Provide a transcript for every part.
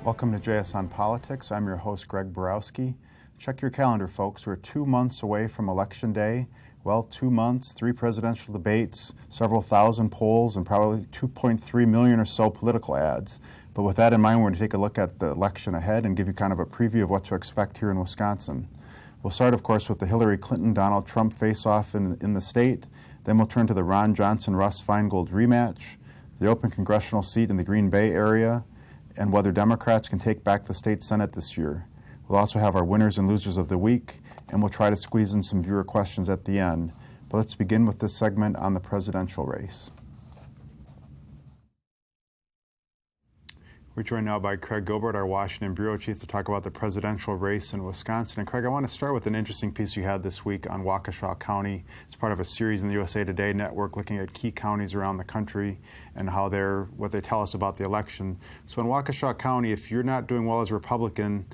Welcome to JS on Politics. I'm your host, Greg Borowski. Check your calendar, folks. We're 2 months away from Election Day. Well, 2 months, 3 presidential debates, several thousand polls, and probably 2.3 million or so political ads. But with that in mind, we're going to take a look at the election ahead and give you kind of a preview of what to expect here in Wisconsin. We'll start, of course, with the Hillary Clinton-Donald Trump face-off in the state. Then we'll turn to the Ron Johnson-Russ Feingold rematch, the open congressional seat in the Green Bay area, and whether Democrats can take back the state Senate this year. We'll also have our winners and losers of the week, and we'll try to squeeze in some viewer questions at the end. But let's begin with this segment on the presidential race. We're joined now by Craig Gilbert, our Washington bureau chief, to talk about the presidential race in Wisconsin. And Craig, I want to start with an interesting piece you had this week on Waukesha County. It's part of a series in the USA Today network looking at key counties around the country and what they tell us about the election. So in Waukesha County, if you're not doing well as a Republican,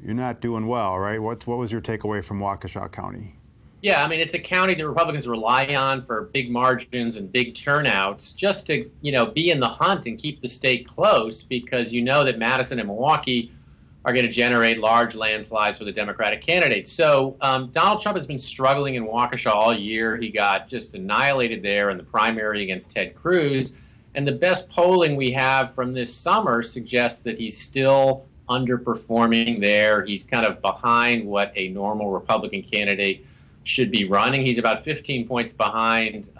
you're not doing well, right? What was your takeaway from Waukesha County? Yeah, I mean, it's a county that Republicans rely on for big margins and big turnouts just to, be in the hunt and keep the state close, because you know that Madison and Milwaukee are going to generate large landslides for the Democratic candidates. So Donald Trump has been struggling in Waukesha all year. He got just annihilated there in the primary against Ted Cruz. And the best polling we have from this summer suggests that he's still underperforming there. He's kind of behind what a normal Republican candidate should be running. He's about 15 points behind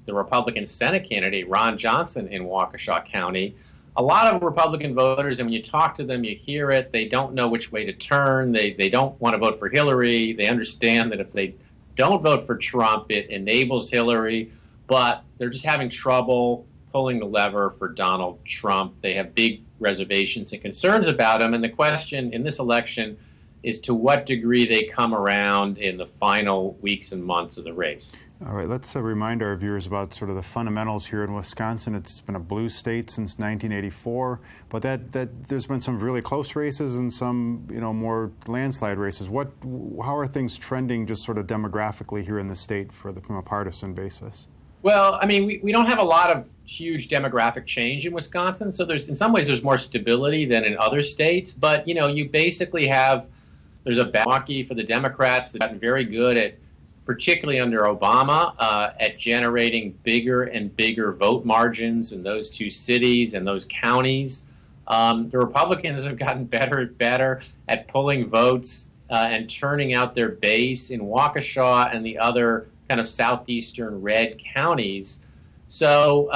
the Republican Senate candidate, Ron Johnson, in Waukesha County. A lot of Republican voters, and when you talk to them, you hear it, they don't know which way to turn. They don't want to vote for Hillary. They understand that if they don't vote for Trump, it enables Hillary, but they're just having trouble pulling the lever for Donald Trump. They have big reservations and concerns about him, and the question in this election is to what degree they come around in the final weeks and months of the race. All right, let's remind our viewers about sort of the fundamentals here in Wisconsin. It's been a blue state since 1984, but that there's been some really close races and some more landslide races. How are things trending just sort of demographically here in the state from a partisan basis? Well, I mean, we don't have a lot of huge demographic change in Wisconsin, so in some ways there's more stability than in other states, but you basically have there's a Milwaukee for the Democrats that have gotten very good at, particularly under Obama, at generating bigger and bigger vote margins in those two cities and those counties. The Republicans have gotten better and better at pulling votes and turning out their base in Waukesha and the other kind of southeastern red counties. So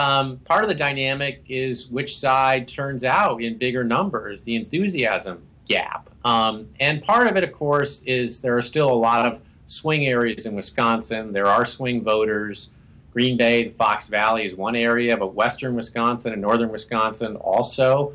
part of the dynamic is which side turns out in bigger numbers, the enthusiasm gap. And part of it, of course, is there are still a lot of swing areas in Wisconsin. There are swing voters. Green Bay, Fox Valley is one area, but western Wisconsin and northern Wisconsin also.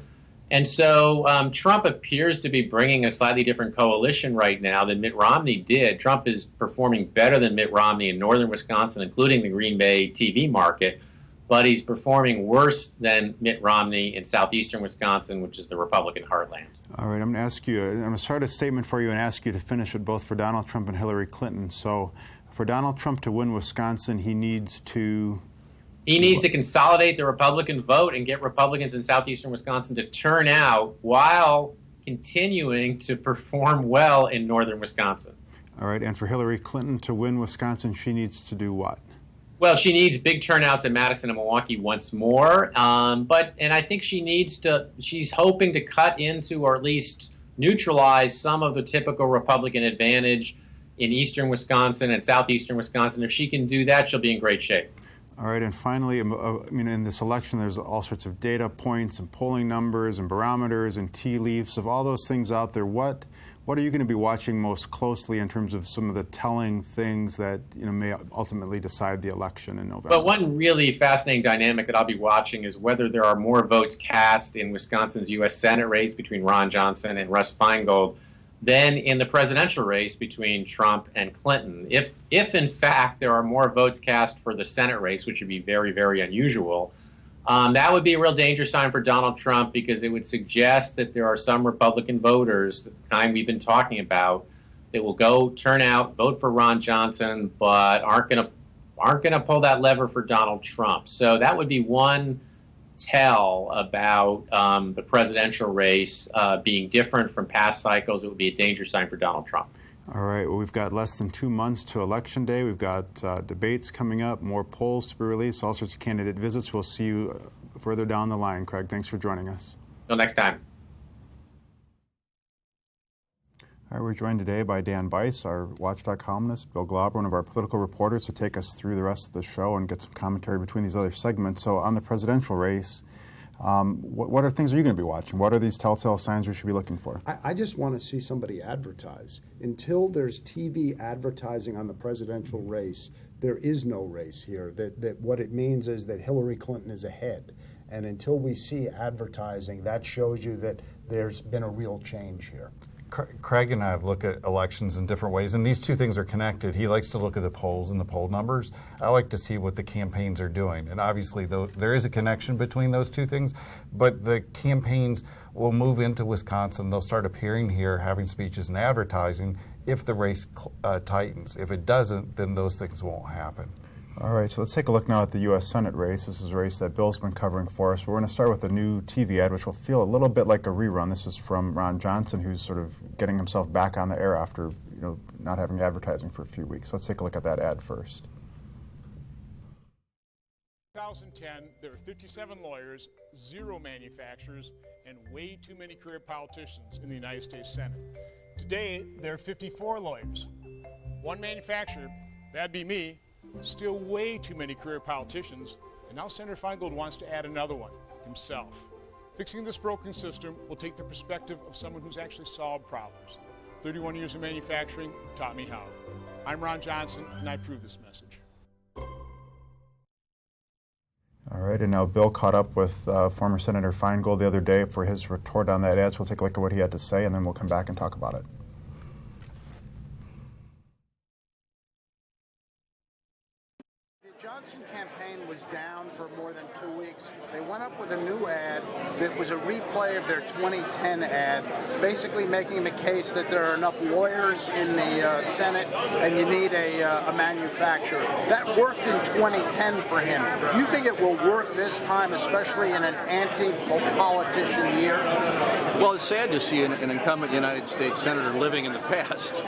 And so Trump appears to be bringing a slightly different coalition right now than Mitt Romney did. Trump is performing better than Mitt Romney in northern Wisconsin, including the Green Bay TV market, but he's performing worse than Mitt Romney in southeastern Wisconsin, which is the Republican heartland. All right, I'm going to start a statement for you and ask you to finish it both for Donald Trump and Hillary Clinton. So for Donald Trump to win Wisconsin, he needs to consolidate the Republican vote and get Republicans in southeastern Wisconsin to turn out while continuing to perform well in northern Wisconsin. All right, and for Hillary Clinton to win Wisconsin, she needs to do what? Well, she needs big turnouts in Madison and Milwaukee once more, and I think she's hoping to cut into or at least neutralize some of the typical Republican advantage in eastern Wisconsin and southeastern Wisconsin. If she can do that, she'll be in great shape. All right, and finally, in this election, there's all sorts of data points and polling numbers and barometers and tea leaves of all those things out there. What are you going to be watching most closely in terms of some of the telling things that may ultimately decide the election in November? But one really fascinating dynamic that I'll be watching is whether there are more votes cast in Wisconsin's U.S. Senate race between Ron Johnson and Russ Feingold than in the presidential race between Trump and Clinton. If in fact there are more votes cast for the Senate race, which would be very, very unusual, that would be a real danger sign for Donald Trump, because it would suggest that there are some Republican voters, the kind we've been talking about, that will go turn out, vote for Ron Johnson, but aren't going to pull that lever for Donald Trump. So that would be one tell about the presidential race being different from past cycles, it would be a danger sign for Donald Trump. All right, well, we've got less than 2 months to Election Day. We've got debates coming up, more polls to be released, all sorts of candidate visits. We'll see you further down the line. Craig, thanks for joining us. Till next time. All right, we're joined today by Dan Bice, our Watchdog columnist, Bill Glauber, one of our political reporters, to take us through the rest of the show and get some commentary between these other segments. So on the presidential race, what are things are you going to be watching? What are these telltale signs we should be looking for? I just want to see somebody advertise. Until there's TV advertising on the presidential race, there is no race here. That what it means is that Hillary Clinton is ahead. And until we see advertising, that shows you that there's been a real change here. Craig and I have looked at elections in different ways, and these two things are connected. He likes to look at the polls and the poll numbers. I like to see what the campaigns are doing. And obviously, there is a connection between those two things, but the campaigns will move into Wisconsin. They'll start appearing here, having speeches and advertising if the race tightens. If it doesn't, then those things won't happen. All right, so let's take a look now at the U.S. Senate race. This is a race that Bill's been covering for us. We're going to start with a new TV ad, which will feel a little bit like a rerun. This is from Ron Johnson, who's sort of getting himself back on the air after not having advertising for a few weeks. Let's take a look at that ad first. 2010, there were 57 lawyers, 0 manufacturers, and way too many career politicians in the United States Senate. Today, there are 54 lawyers, 1 manufacturer, that'd be me, still way too many career politicians, and now Senator Feingold wants to add another one, himself. Fixing this broken system will take the perspective of someone who's actually solved problems. 31 years of manufacturing taught me how. I'm Ron Johnson, and I approve this message. All right, and now Bill caught up with former Senator Feingold the other day for his retort on that ad, so we'll take a look at what he had to say, and then we'll come back and talk about it. Johnson campaign was down for more than 2 weeks. They went up with a new ad that was a replay of their 2010 ad, basically making the case that there are enough lawyers in the Senate and you need a manufacturer. That worked in 2010 for him. Do you think it will work this time, especially in an anti-politician year? Well, it's sad to see an incumbent United States Senator living in the past.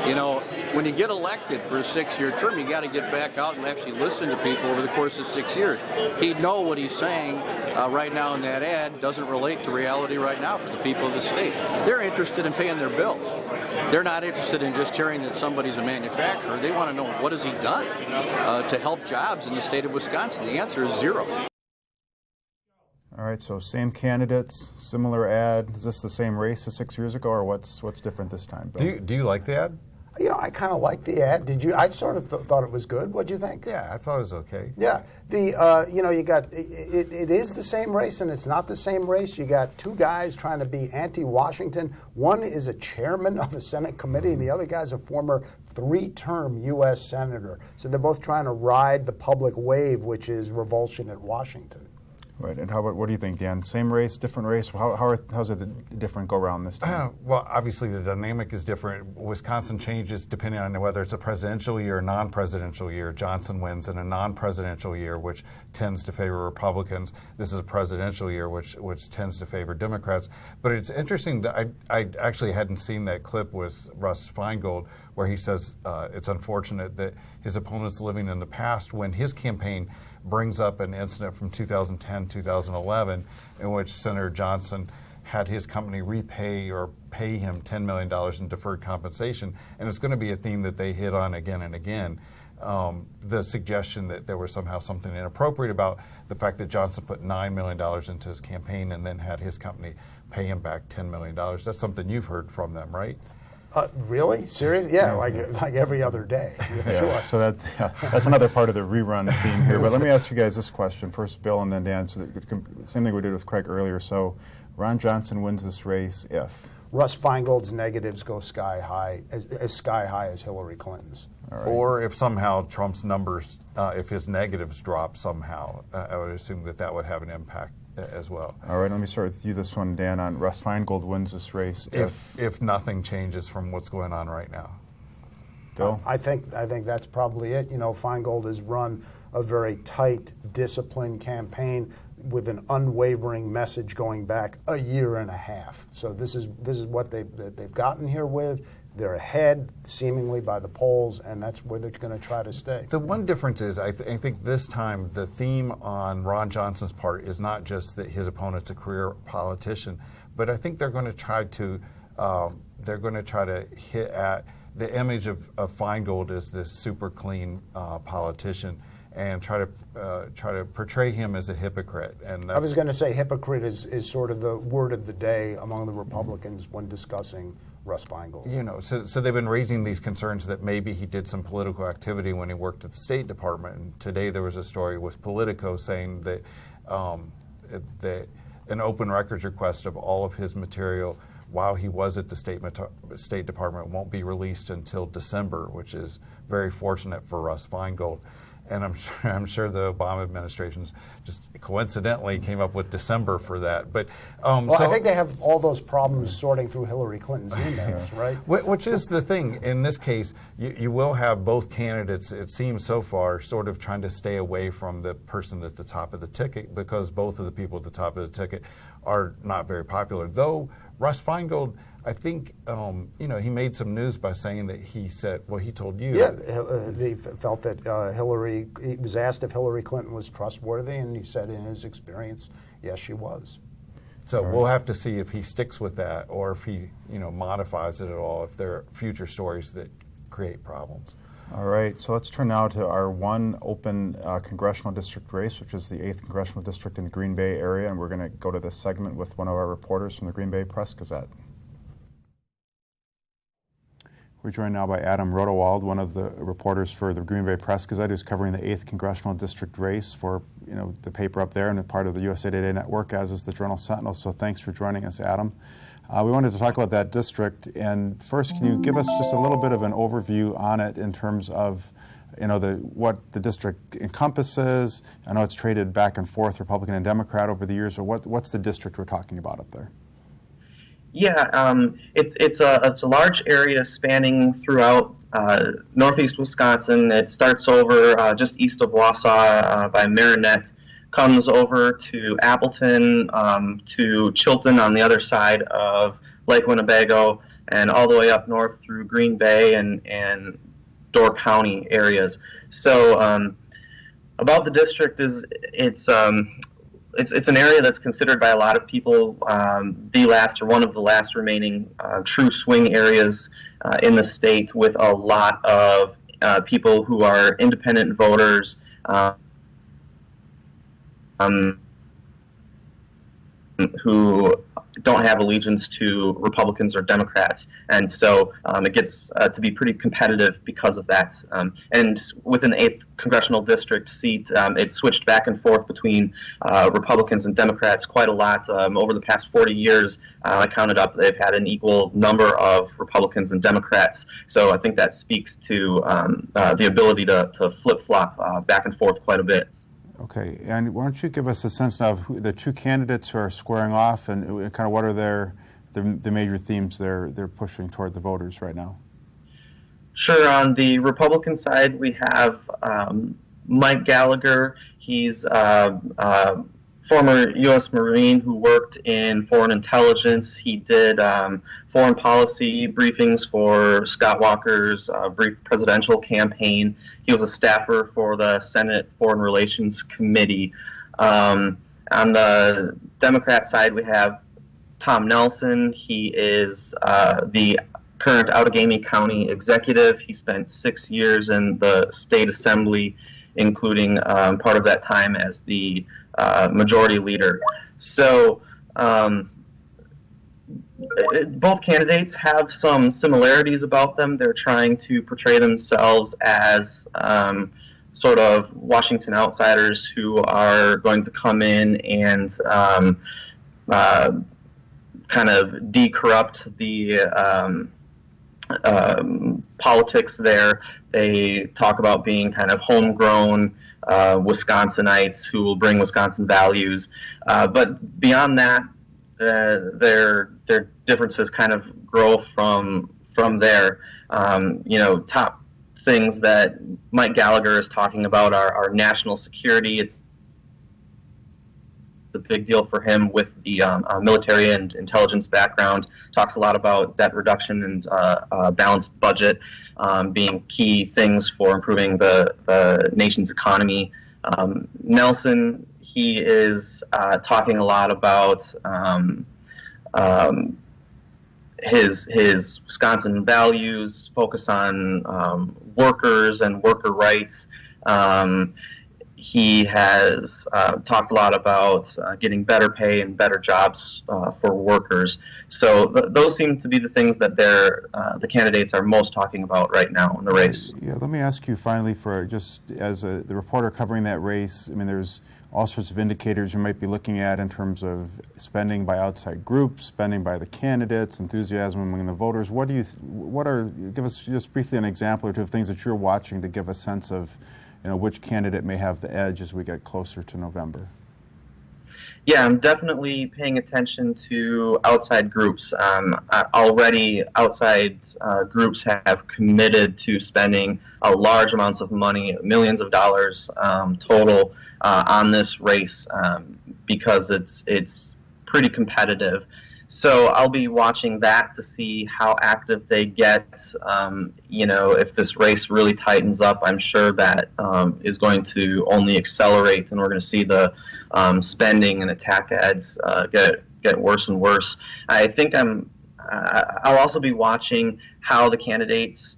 You know, when you get elected for a 6-year term, you got to get back out and actually listen to people over the course of 6 years. He'd know what he's saying right now in that ad doesn't relate to reality right now for the people of the state. They're interested in paying their bills. They're not interested in just hearing that somebody's a manufacturer. They want to know, what has he done to help jobs in the state of Wisconsin? The answer is 0. All right, so same candidates, similar ad. Is this the same race as 6 years ago, or what's different this time, Bill? Do you like the ad? I kind of like the ad. Did you? I sort of thought it was good. What'd you think? Yeah, I thought it was okay. Yeah, you got it is the same race and it's not the same race. You got 2 guys trying to be anti-Washington. One is a chairman of a Senate committee, and the other guy's a former 3-term U.S. senator. So they're both trying to ride the public wave, which is revulsion at Washington. Right, and what do you think, Dan? Same race, different race? How's it a different go-round this time? Well, obviously the dynamic is different. Wisconsin changes depending on whether it's a presidential year or non-presidential year. Johnson wins in a non-presidential year, which tends to favor Republicans. This is a presidential year, which tends to favor Democrats. But it's interesting that I actually hadn't seen that clip with Russ Feingold where he says it's unfortunate that his opponent's living in the past when his campaign brings up an incident from 2010, 2011, in which Senator Johnson had his company repay or pay him $10 million in deferred compensation. And it's going to be a theme that they hit on again and again. The suggestion that there was somehow something inappropriate about the fact that Johnson put $9 million into his campaign and then had his company pay him back $10 million. That's something you've heard from them, right? Really? Serious? Yeah, like every other day. Yeah, sure. So that's another part of the rerun theme here. But let me ask you guys this question. First, Bill, and then Dan. So same thing we did with Craig earlier. So Ron Johnson wins this race if? Russ Feingold's negatives go sky high as Hillary Clinton's. Right. Or if somehow Trump's numbers, if his negatives drop somehow, I would assume that would have an impact as well. All right, let me start with you this one, Dan, on Russ Feingold wins this race if nothing changes from what's going on right now. Bill? I think that's probably it. Feingold has run a very tight, disciplined campaign. with an unwavering message going back a year and a half. So this is what they've gotten here with. They're ahead, seemingly, by the polls, and that's where they're going to try to stay. The one difference is, I think this time the theme on Ron Johnson's part is not just that his opponent's a career politician, but I think they're going to try to hit at the image of Feingold as this super clean politician, and try to portray him as a hypocrite. And I was going to say hypocrite is sort of the word of the day among the Republicans when discussing Russ Feingold. You know, so they've been raising these concerns that maybe he did some political activity when he worked at the State Department. And today there was a story with Politico saying that that an open records request of all of his material while he was at the State Department won't be released until December, which is very fortunate for Russ Feingold. And I'm sure the Obama administration's just coincidentally came up with December for that. But so I think they have all those problems sorting through Hillary Clinton's emails, right? Which is the thing. In this case, you will have both candidates, it seems so far, sort of trying to stay away from the person at the top of the ticket, because both of the people at the top of the ticket are not very popular. Though Russ Feingold, I think, he made some news by saying that he said, well, he told you. Yeah, he felt that he was asked if Hillary Clinton was trustworthy, and he said in his experience, yes, she was. So we'll have to see if he sticks with that or if he, modifies it at all, if there are future stories that create problems. All right, so let's turn now to our one open congressional district race, which is the 8th Congressional District in the Green Bay area, and we're going to go to this segment with one of our reporters from the Green Bay Press-Gazette. We're joined now by Adam Rodewald, one of the reporters for the Green Bay Press-Gazette, who's covering the 8th Congressional District race for the paper up there and a part of the USA Today network, as is the Journal Sentinel. So thanks for joining us, Adam. We wanted to talk about that district, and first, can you give us just a little bit of an overview on it in terms of what the district encompasses? I know it's traded back and forth, Republican and Democrat, over the years. So what's the district we're talking about up there? Yeah, it's a large area spanning throughout northeast Wisconsin. It starts over just east of Wausau by Marinette, comes over to Appleton, to Chilton on the other side of Lake Winnebago, and all the way up north through Green Bay and Door County areas. So about the district is it's an area that's considered by a lot of people the last or one of the last remaining true swing areas in the state, with a lot of people who are independent voters who don't have allegiance to Republicans or Democrats, and so it gets to be pretty competitive because of that. And within the 8th congressional district seat, it switched back and forth between Republicans and Democrats quite a lot. Over the past 40 years, I counted up, they've had an equal number of Republicans and Democrats. So I think that speaks to the ability to flip-flop back and forth quite a bit. Okay, and why don't you give us a sense of who the two candidates who are squaring off, and kind of what are the major themes they're pushing toward the voters right now? Sure. On the Republican side, we have Mike Gallagher. He's a former U.S. Marine who worked in foreign intelligence. He did foreign policy briefings for Scott Walker's brief presidential campaign. He was a staffer for the Senate Foreign Relations Committee. On the Democrat side, we have Tom Nelson. He is the current Outagamie County executive. He spent 6 years in the state assembly, including part of that time as the majority leader. So both candidates have some similarities about them. They're trying to portray themselves as sort of Washington outsiders who are going to come in and kind of de-corrupt the politics there. They talk about being kind of homegrown Wisconsinites who will bring Wisconsin values. But beyond that, their differences kind of grow from there. Top things that Mike Gallagher is talking about are national security. a big deal for him with the military and intelligence background. Talks a lot about debt reduction and balanced budget being key things for improving the nation's economy. Nelson, he is talking a lot about his Wisconsin values, focus on workers and worker rights. He has talked a lot about getting better pay and better jobs for workers. So those seem to be the things that the candidates are most talking about right now in the race. Yeah, let me ask you finally, for just as the reporter covering that race, I mean, there's all sorts of indicators you might be looking at in terms of spending by outside groups, spending by the candidates, enthusiasm among the voters. Give us just briefly an example or two of things that you're watching to give a sense of, which candidate may have the edge as we get closer to November. Yeah, I'm definitely paying attention to outside groups. Already, outside groups have committed to spending large amounts of money, millions of dollars total, on this race because it's pretty competitive. So I'll be watching that to see how active they get. If this race really tightens up, I'm sure that is going to only accelerate, and we're going to see the spending and attack ads get worse and worse. I think I'll also be watching how the candidates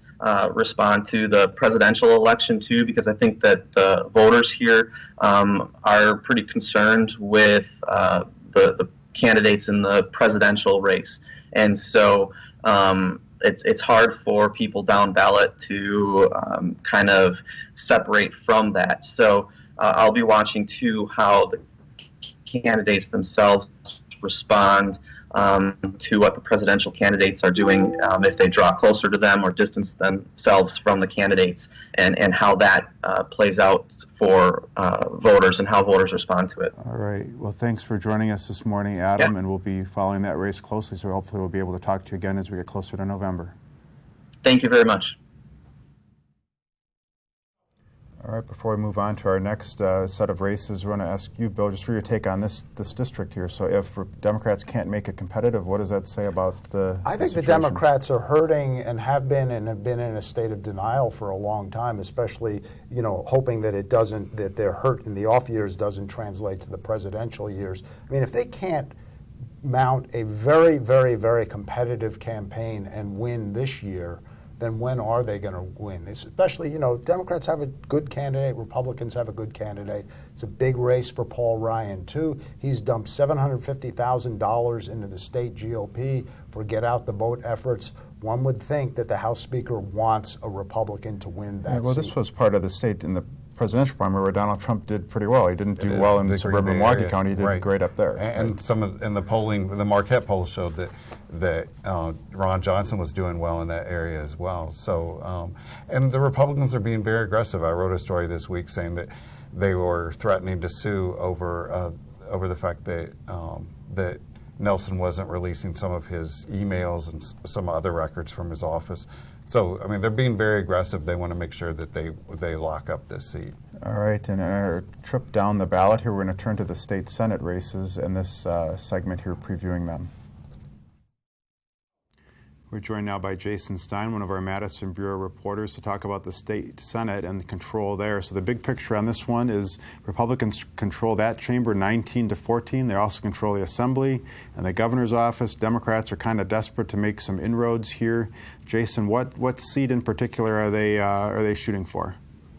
respond to the presidential election too, because I think that the voters here are pretty concerned with the candidates in the presidential race, and so it's hard for people down ballot to kind of separate from that. So I'll be watching too how the candidates themselves respond to what the presidential candidates are doing, if they draw closer to them or distance themselves from the candidates, and how that plays out for voters and how voters respond to it. All right. Well, thanks for joining us this morning, Adam, and we'll be following that race closely, so hopefully we'll be able to talk to you again as we get closer to November. Thank you very much. All right, before we move on to our next set of races, we want to ask you, Bill, just for your take on this district here. So if Democrats can't make it competitive, what does that say about I think the Democrats are hurting and have been in a state of denial for a long time, especially, hoping that that their hurt in the off years doesn't translate to the presidential years. I mean, if they can't mount a very, very, very competitive campaign and win this year, then when are they going to win? Especially, Democrats have a good candidate, Republicans have a good candidate. It's a big race for Paul Ryan, too. He's dumped $750,000 into the state GOP for get-out-the-vote efforts. One would think that the House Speaker wants a Republican to win that seat. This was part of the state in the presidential primary where Donald Trump did pretty well. He didn't do well in suburban Milwaukee County. He did great up there. And in the polling, the Marquette poll showed that Ron Johnson was doing well in that area as well. So, and the Republicans are being very aggressive. I wrote a story this week saying that they were threatening to sue over the fact that Nelson wasn't releasing some of his emails and some other records from his office. So, I mean, they're being very aggressive. They want to make sure that they lock up this seat. All right, and our trip down the ballot here, we're going to turn to the state Senate races and this segment here previewing them. We're joined now by Jason Stein, one of our Madison Bureau reporters, to talk about the state Senate and the control there. So the big picture on this one is Republicans control that chamber 19-14. They also control the Assembly and the governor's office. Democrats are kind of desperate to make some inroads here. Jason, what seat in particular are they shooting for?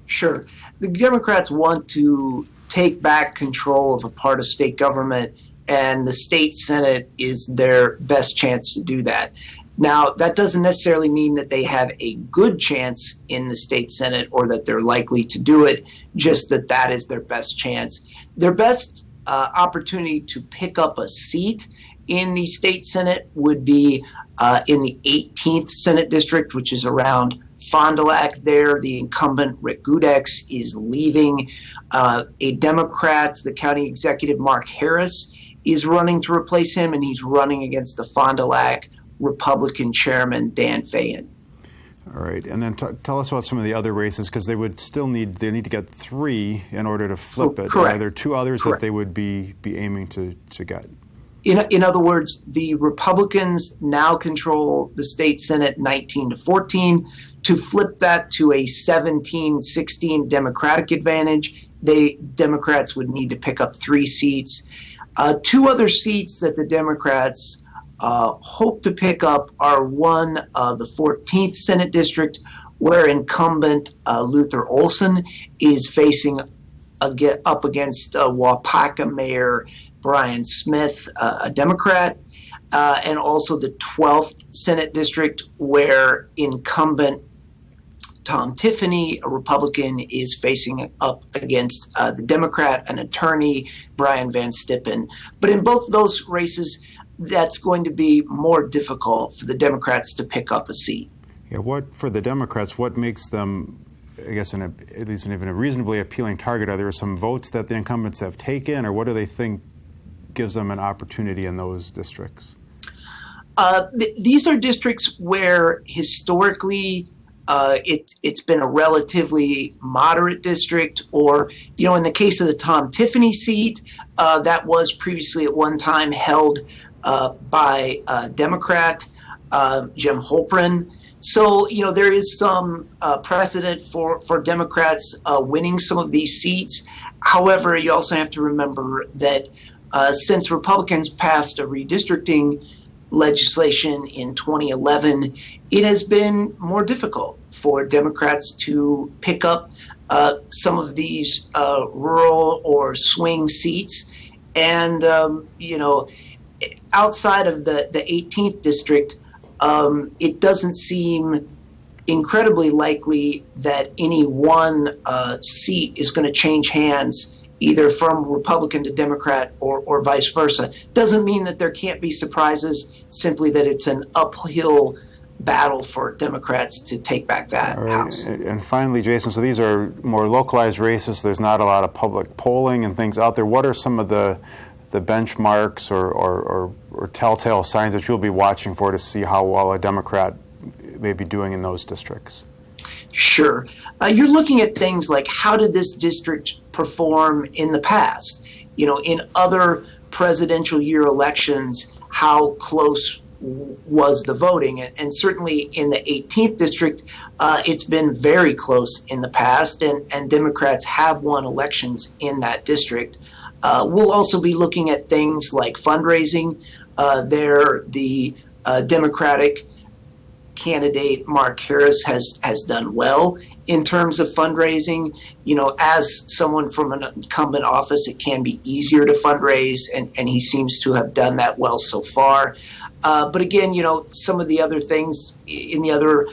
Sure. The Democrats want to take back control of a part of state government, and the state Senate is their best chance to do that. Now, that doesn't necessarily mean that they have a good chance in the state Senate or that they're likely to do it, just that is their best chance. Their best opportunity to pick up a seat in the state Senate would be in the 18th Senate District, which is around Fond du Lac. There, the incumbent Rick Gudex is leaving. A Democrat, the county executive Mark Harris, is running to replace him, and he's running against the Fond du Lac Republican Chairman Dan Fayen. All right, and then tell us about some of the other races, because they would still need to get 3 in order to flip it. Correct. Are there 2 others Correct. that they would be aiming to get? In other words, the Republicans now control the state Senate 19-14. To flip that to a 17-16 Democratic advantage, Democrats would need to pick up 3 seats. 2 other seats that the Democrats hope to pick up are one, the 14th Senate District, where incumbent Luther Olson is facing up against Waupaca Mayor Brian Smith, a Democrat, and also the 12th Senate District, where incumbent Tom Tiffany, a Republican, is facing up against the Democrat, an attorney, Brian Van Stippen. But in both those races, that's going to be more difficult for the Democrats to pick up a seat. Yeah, for the Democrats, what makes them, I guess, at least even a reasonably appealing target? Are there some votes that the incumbents have taken, or what do they think gives them an opportunity in those districts? These are districts where historically it's been a relatively moderate district, or, in the case of the Tom Tiffany seat, that was previously at one time held by Democrat Jim Holprin. So, there is some precedent for Democrats winning some of these seats. However, you also have to remember that since Republicans passed a redistricting legislation in 2011, it has been more difficult for Democrats to pick up some of these rural or swing seats. And, outside of the 18th district, it doesn't seem incredibly likely that any one seat is going to change hands either from Republican to Democrat or vice versa. Doesn't mean that there can't be surprises, simply that it's an uphill battle for Democrats to take back that house. And finally, Jason, so these are more localized races. There's not a lot of public polling and things out there. What are some of the benchmarks or telltale signs that you'll be watching for to see how well a Democrat may be doing in those districts? Sure. You're looking at things like, how did this district perform in the past? In other presidential year elections, how close was the voting? And certainly in the 18th district, it's been very close in the past, and Democrats have won elections in that district. We'll also be looking at things like fundraising. The Democratic candidate Mark Harris has done well in terms of fundraising. As someone from an incumbent office, it can be easier to fundraise, and he seems to have done that well so far. But again, some of the other things in the other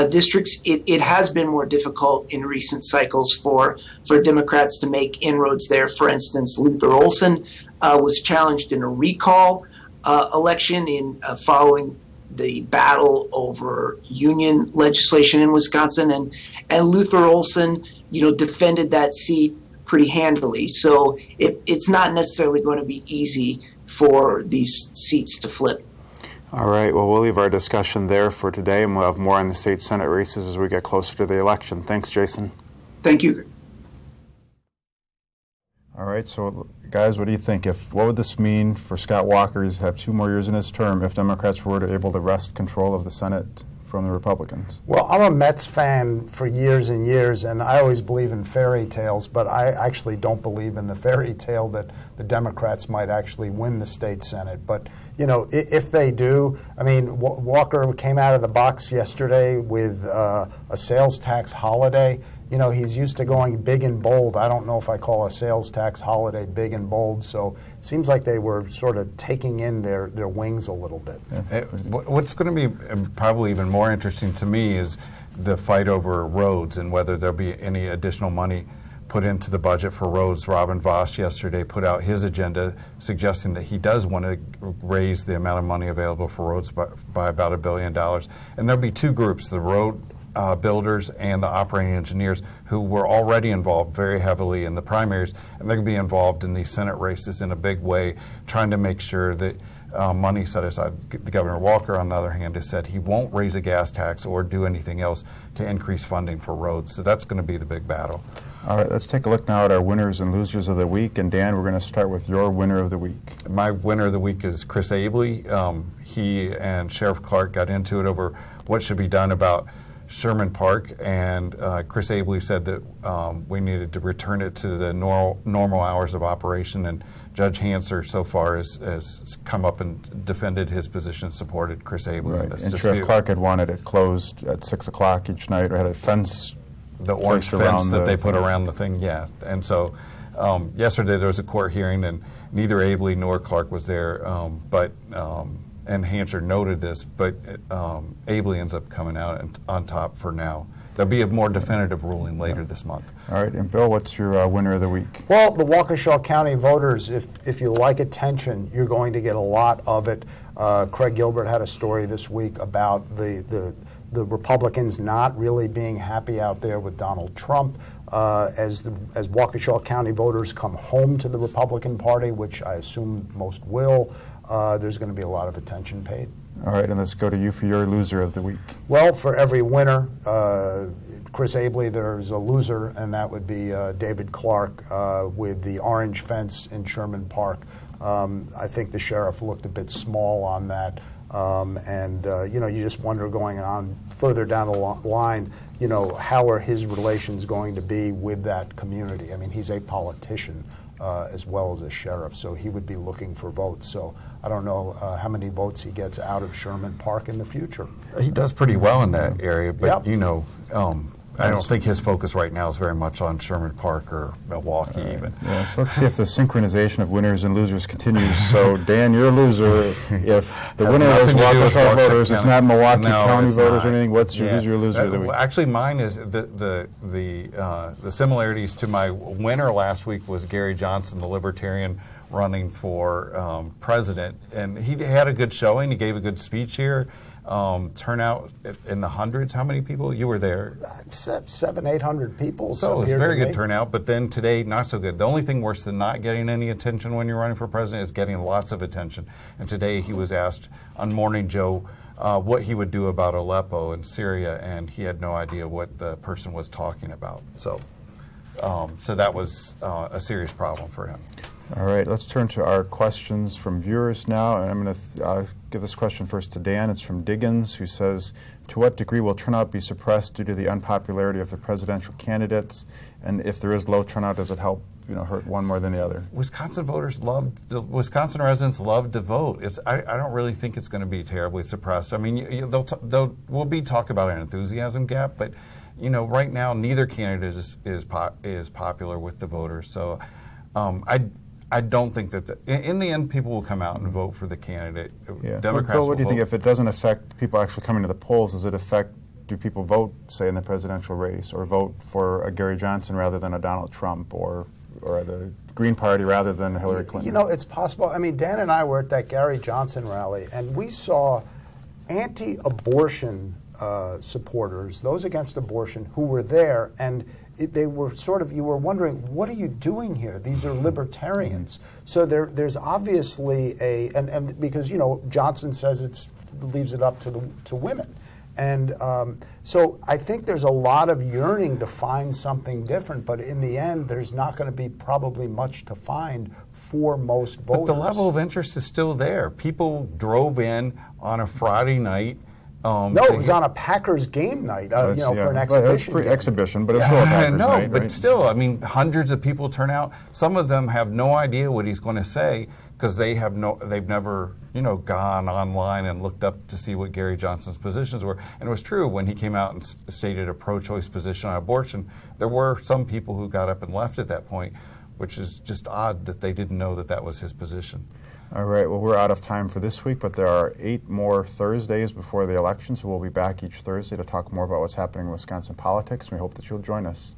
districts, it has been more difficult in recent cycles for Democrats to make inroads there. For instance, Luther Olson was challenged in a recall election following the battle over union legislation in Wisconsin, and Luther Olson, defended that seat pretty handily. So it's not necessarily going to be easy for these seats to flip. All right, well, we'll leave our discussion there for today, and we'll have more on the state Senate races as we get closer to the election. Thanks, Jason. Thank you. All right, so guys, what do you think? What would this mean for Scott Walker? He's have 2 more years in his term if Democrats were able to wrest control of the Senate from the Republicans? Well, I'm a Mets fan for years and years, and I always believe in fairy tales, but I actually don't believe in the fairy tale that the Democrats might actually win the state Senate. But, if they do, Walker came out of the box yesterday with a sales tax holiday. He's used to going big and bold. I don't know if I call a sales tax holiday big and bold. So it seems like they were sort of taking in their wings a little bit. What's going to be probably even more interesting to me is the fight over roads and whether there'll be any additional money put into the budget for roads. Robin Voss yesterday put out his agenda suggesting that he does want to raise the amount of money available for roads by about $1 billion. And there'll be 2 groups, the road builders and the operating engineers, who were already involved very heavily in the primaries, and they're going to be involved in these Senate races in a big way, trying to make sure that money set aside. The Governor Walker, on the other hand, has said he won't raise a gas tax or do anything else to increase funding for roads. So that's going to be the big battle. All right, let's take a look now at our winners and losers of the week. And Dan, we're going to start with your winner of the week. My winner of the week is Chris Abley. He and Sheriff Clark got into it over what should be done about Sherman Park, and Chris Abley said that we needed to return it to the normal hours of operation, and Judge Hanser so far has come up and defended his position, supported Chris Abley in this and dispute. Sheriff Clark had wanted it closed at 6 o'clock each night, or had a fence. The orange fence that they put around the thing, yeah. And so yesterday there was a court hearing, and neither Abley nor Clark was there, and Hanser noted this, but Abley ends up coming out on top for now. There'll be a more definitive ruling later this month. All right, and Bill, what's your winner of the week? Well, the Waukesha County voters, if you like attention, you're going to get a lot of it. Craig Gilbert had a story this week about the Republicans not really being happy out there with Donald Trump. As Waukesha County voters come home to the Republican Party, which I assume most will, there's going to be a lot of attention paid. All right, and let's go to you for your loser of the week. Well, for every winner, Chris Abley, there's a loser, and that would be David Clark with the orange fence in Sherman Park. I think the sheriff looked a bit small on that. You just wonder going on further down the line, how are his relations going to be with that community? I mean, he's a politician as well as a sheriff, so he would be looking for votes. So I don't know how many votes he gets out of Sherman Park in the future. He does pretty well in that area, but Yep. I don't think his focus right now is very much on Sherman Park or Milwaukee even. Yeah, so let's see if the synchronization of winners and losers continues. So, Dan, you're a loser. If the winner is Waukesha voters, it's not Milwaukee County voters or anything. Who's your loser of the week? Actually, mine is the similarities to my winner last week was Gary Johnson, the Libertarian, running for president. And he had a good showing. He gave a good speech here. Turnout in the hundreds. How many people? You were there? 700-800 people. So it was very good turnout, but then today, not so good. The only thing worse than not getting any attention when you're running for president is getting lots of attention. And today he was asked on Morning Joe what he would do about Aleppo and Syria, and he had no idea what the person was talking about. So that was a serious problem for him. All right, let's turn to our questions from viewers now. And I'm going to give this question first to Dan. It's from Diggins, who says, to what degree will turnout be suppressed due to the unpopularity of the presidential candidates? And if there is low turnout, does it help hurt one more than the other? Wisconsin residents love to vote. I don't really think it's going to be terribly suppressed. I mean, will be talk about an enthusiasm gap, but right now neither candidate is popular with the voters. So I don't think that in the end people will come out and vote for the candidate. Yeah. Democrats. Bill, what do you think? If it doesn't affect people actually coming to the polls, does it affect? Do people vote, say, in the presidential race, or vote for a Gary Johnson rather than a Donald Trump, or the Green Party rather than Hillary Clinton? It's possible. I mean, Dan and I were at that Gary Johnson rally, and we saw anti-abortion supporters, those against abortion, who were there, and they were you were wondering, what are you doing here? These are libertarians. So there's obviously and because, Johnson says leaves it up to women. And so I think there's a lot of yearning to find something different, but in the end, there's not going to be probably much to find for most voters. But the level of interest is still there. People drove in on a Friday night. No, it was on a Packers game night, for an exhibition. Well, exhibition, but it's still a Packers night, but right? still, I mean, hundreds of people turn out. Some of them have no idea what he's going to say because they've never, gone online and looked up to see what Gary Johnson's positions were. And it was true when he came out and stated a pro-choice position on abortion. There were some people who got up and left at that point, which is just odd that they didn't know that was his position. All right, well, we're out of time for this week, but there are 8 more Thursdays before the election, so we'll be back each Thursday to talk more about what's happening in Wisconsin politics, and we hope that you'll join us.